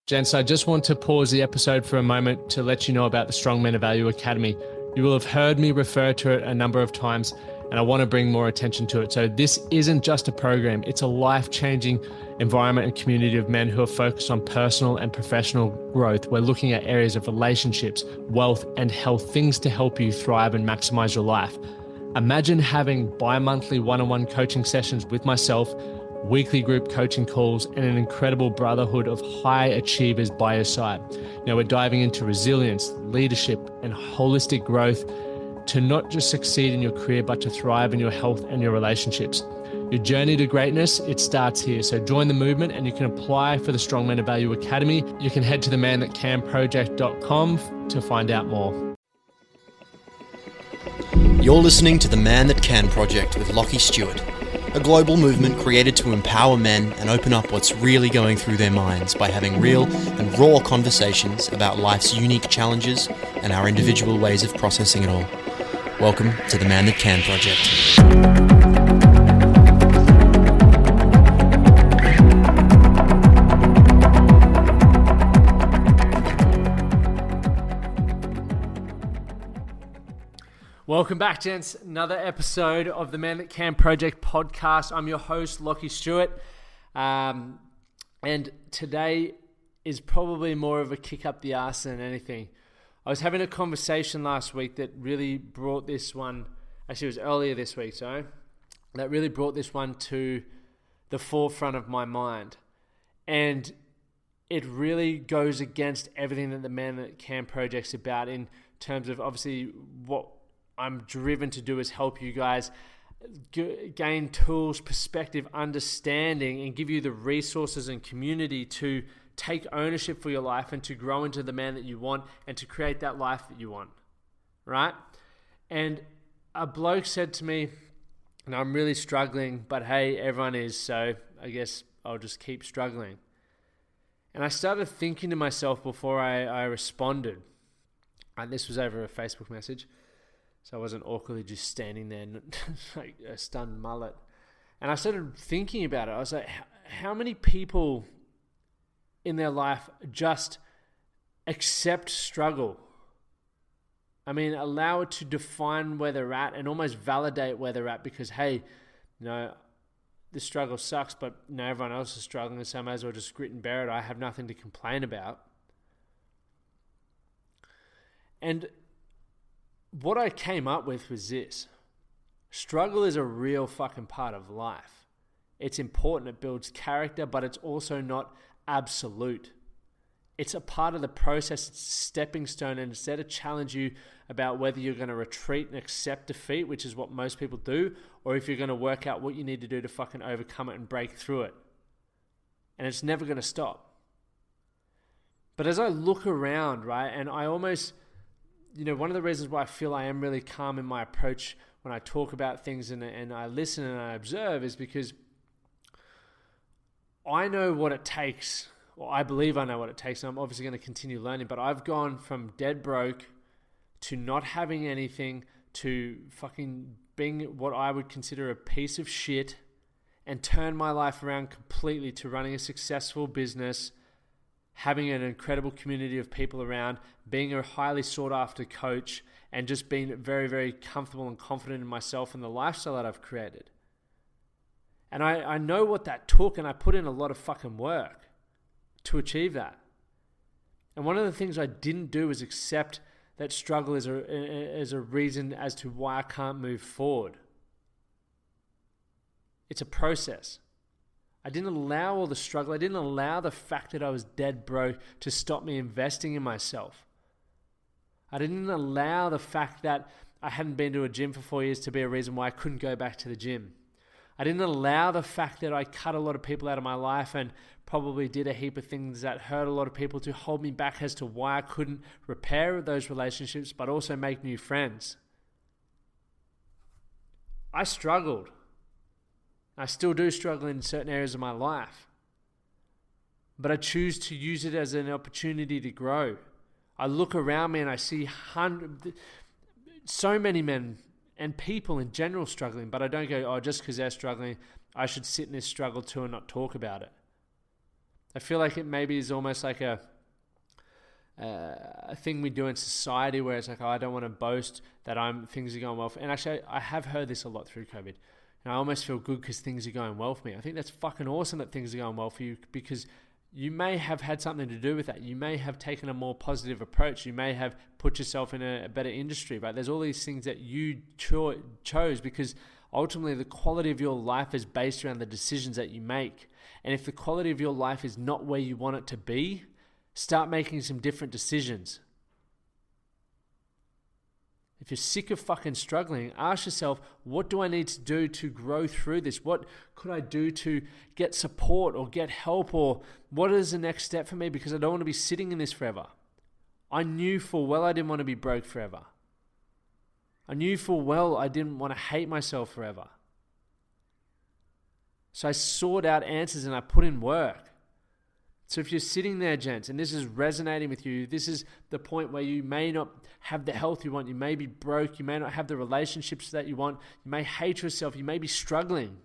Gents, I just want to pause the episode for a moment to let you know about the Strong Men of Value Academy. You will have heard me refer to it a number of times, and I want to bring more attention to it. So this isn't just a program, it's a life-changing environment and community of men who are focused on personal and professional growth. We're looking at areas of relationships, wealth, and health, things to help you thrive and maximize your life. Imagine having bi-monthly one-on-one coaching sessions with myself, weekly group coaching calls, and an incredible brotherhood of high achievers by your side. Now we're diving into resilience, leadership, and holistic growth to not just succeed in your career, but to thrive in your health and your relationships. Your journey to greatness, it starts here. So join the movement and you can apply for the Strong Men of Value Academy. You can head to themanthatcanproject.com to find out more. You're listening to The Man That Can Project with Lachlan Stuart, a global movement created to empower men and open up what's really going through their minds by having real and raw conversations about life's unique challenges and our individual ways of processing it all. Welcome to The Man That Can Project. Welcome back, gents. Another episode of the Man That Can Project podcast. I'm your host, Lachlan Stuart. And today is probably more of a kick up the arse than anything. I was having a conversation last week that really brought this one, actually it was earlier this week, that really brought this one to the forefront of my mind. And it really goes against everything that the Man That Can Project's about in terms of obviously what I'm driven to do is help you guys gain tools, perspective, understanding, and give you the resources and community to take ownership for your life and to grow into the man that you want and to create that life that you want, right? And a bloke said to me, and I'm really struggling, but hey, everyone is, so I guess I'll just keep struggling. And I started thinking to myself before I responded, and this was over a Facebook message, so I wasn't awkwardly just standing there like a stunned mullet. And I started thinking about it. I was like, how many people in their life just accept struggle? I mean, allow it to define where they're at and almost validate where they're at because, hey, this struggle sucks, but everyone else is struggling, so I may as well just grit and bear it. I have nothing to complain about. And what I came up with was this. Struggle is a real fucking part of life. It's important, it builds character, but it's also not absolute. It's a part of the process, it's a stepping stone, and instead of challenge you about whether you're going to retreat and accept defeat, which is what most people do, or if you're going to work out what you need to do to fucking overcome it and break through it. And it's never going to stop. But as I look around, right, and I almost... one of the reasons why I feel I am really calm in my approach when I talk about things and I listen and I observe is because I know what it takes, or I believe I know what it takes, and I'm obviously going to continue learning, but I've gone from dead broke to not having anything to fucking being what I would consider a piece of shit and turn my life around completely to running a successful business, having an incredible community of people around, being a highly sought after coach, and just being very, very comfortable and confident in myself and the lifestyle that I've created. And I know what that took, and I put in a lot of fucking work to achieve that. And one of the things I didn't do is accept that struggle is a reason as to why I can't move forward. It's a process. I didn't allow all the struggle. I didn't allow the fact that I was dead broke to stop me investing in myself. I didn't allow the fact that I hadn't been to a gym for 4 years to be a reason why I couldn't go back to the gym. I didn't allow the fact that I cut a lot of people out of my life and probably did a heap of things that hurt a lot of people to hold me back as to why I couldn't repair those relationships, but also make new friends. I struggled. I still do struggle in certain areas of my life. But I choose to use it as an opportunity to grow. I look around me and I see so many men and people in general struggling, but I don't go, just because they're struggling, I should sit in this struggle too and not talk about it. I feel like it maybe is almost like a thing we do in society where it's like, oh, I don't want to boast that things are going well. And actually, I have heard this a lot through COVID. And I almost feel good because things are going well for me. I think that's fucking awesome that things are going well for you, because you may have had something to do with that. You may have taken a more positive approach. You may have put yourself in a better industry. But there's all these things that you chose, because ultimately the quality of your life is based around the decisions that you make. And if the quality of your life is not where you want it to be, start making some different decisions. If you're sick of fucking struggling, ask yourself, what do I need to do to grow through this? What could I do to get support or get help? Or what is the next step for me? Because I don't want to be sitting in this forever. I knew full well I didn't want to be broke forever. I knew full well I didn't want to hate myself forever. So I sought out answers and I put in work. So if you're sitting there, gents, and this is resonating with you, this is the point where you may not have the health you want, you may be broke, you may not have the relationships that you want, you may hate yourself, you may be struggling.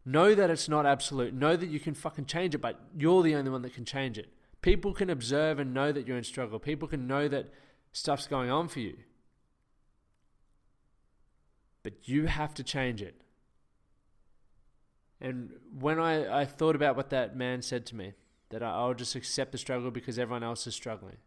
Know that it's not absolute. Know that you can fucking change it, but you're the only one that can change it. People can observe and know that you're in struggle. People can know that stuff's going on for you. But you have to change it. And when I thought about what that man said to me, that I'll just accept the struggle because everyone else is struggling.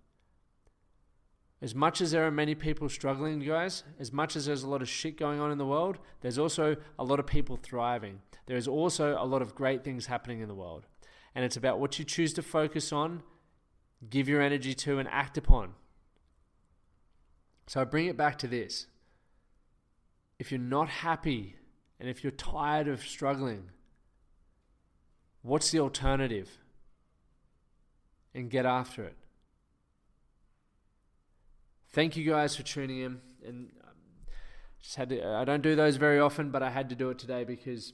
As much as there are many people struggling, you guys, as much as there's a lot of shit going on in the world, there's also a lot of people thriving. There is also a lot of great things happening in the world. And it's about what you choose to focus on, give your energy to, and act upon. So I bring it back to this. If you're not happy and if you're tired of struggling, what's the alternative? And get after it. Thank you guys for tuning in. And I don't do those very often, but I had to do it today because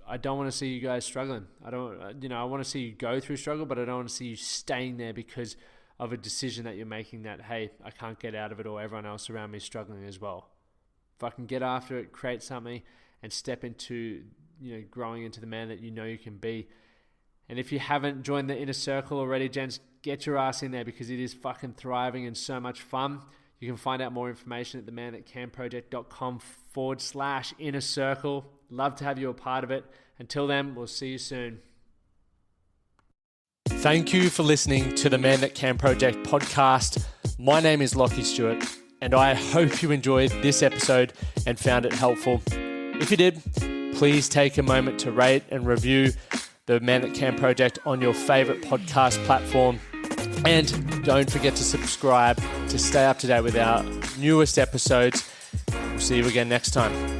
I don't want to see you guys struggling. I want to see you go through struggle, but I don't want to see you staying there because of a decision that you're making that, hey, I can't get out of it, or everyone else around me is struggling as well. If I can get after it, create something, and step into, growing into the man that you know you can be. And if you haven't joined the inner circle already, gents, get your ass in there because it is fucking thriving and so much fun. You can find out more information at themanthatcanproject.com/inner circle. Love to have you a part of it. Until then, we'll see you soon. Thank you for listening to the Man That Can Project podcast. My name is Lachlan Stuart, and I hope you enjoyed this episode and found it helpful. If you did, please take a moment to rate and review the Man That Can Project on your favorite podcast platform. And don't forget to subscribe to stay up to date with our newest episodes. We'll see you again next time.